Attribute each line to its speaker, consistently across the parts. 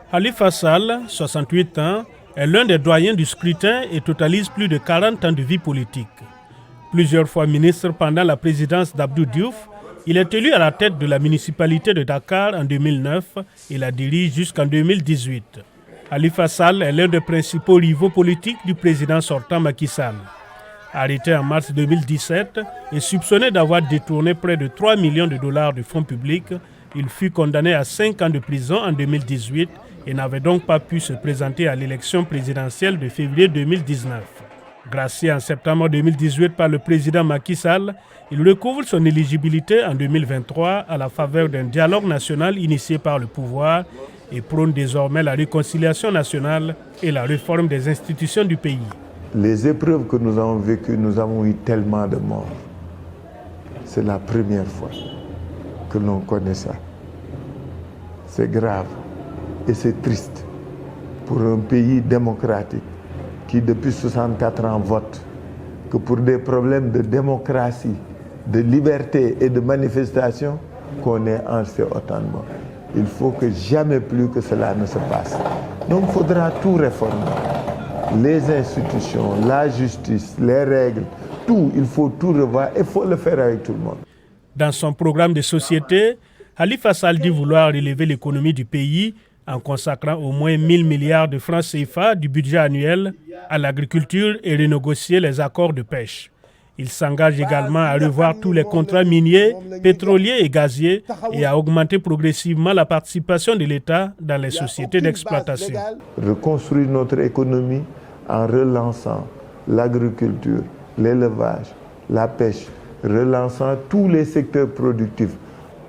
Speaker 1: Khalifa Sall, 68 ans, est l'un des doyens du scrutin et totalise plus de 40 ans de vie politique. Plusieurs fois ministre pendant la présidence d'Abdou Diouf, il est élu à la tête de la municipalité de Dakar en 2009 et la dirige jusqu'en 2018. Khalifa Sall est l'un des principaux rivaux politiques du président sortant Macky Sall. Arrêté en mars 2017 et soupçonné d'avoir détourné près de 3 millions de dollars de fonds publics, il fut condamné à 5 ans de prison en 2018 et n'avait donc pas pu se présenter à l'élection présidentielle de février 2019. Gracié en septembre 2018 par le président Macky Sall, il recouvre son éligibilité en 2023 à la faveur d'un dialogue national initié par le pouvoir et prône désormais la réconciliation nationale et la réforme des institutions du pays.
Speaker 2: Les épreuves que nous avons vécues, nous avons eu tellement de morts. C'est la première fois que l'on connaît ça. C'est grave et c'est triste pour un pays démocratique qui depuis 64 ans vote, que pour des problèmes de démocratie, de liberté et de manifestation, qu'on ait enregistré autant de morts. Il faut que jamais plus que cela ne se passe. Donc il faudra tout réformer. Les institutions, la justice, les règles, tout, il faut tout revoir et il faut le faire avec tout le monde.
Speaker 1: Dans son programme de société, Khalifa Sall dit vouloir relever l'économie du pays en consacrant au moins 1 000 milliards de francs CFA du budget annuel à l'agriculture et renégocier les accords de pêche. Il s'engage également à revoir tous les contrats miniers, pétroliers et gaziers et à augmenter progressivement la participation de l'État dans les sociétés d'exploitation.
Speaker 2: Reconstruire notre économie en relançant l'agriculture, l'élevage, la pêche, relançant tous les secteurs productifs.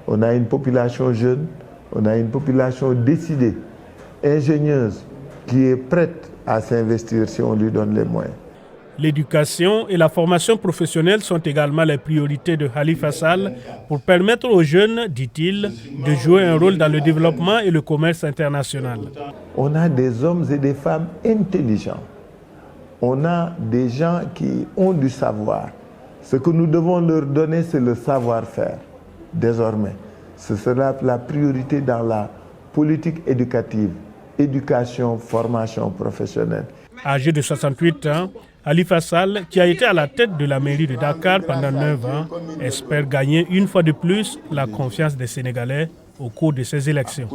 Speaker 2: On a une population jeune, on a une population décidée, ingénieuse, qui est prête à s'investir si on lui donne les moyens.
Speaker 1: L'éducation et la formation professionnelle sont également les priorités de Khalifa Sall pour permettre aux jeunes, dit-il, de jouer un rôle dans le développement et le commerce international.
Speaker 2: On a des hommes et des femmes intelligents. On a des gens qui ont du savoir. Ce que nous devons leur donner, c'est le savoir-faire. Désormais, ce sera la priorité dans la politique éducative, éducation, formation professionnelle.
Speaker 1: Âgé de 68 ans, Khalifa Sall, qui a été à la tête de la mairie de Dakar pendant 9 ans, espère gagner une fois de plus la confiance des Sénégalais au cours de ces élections.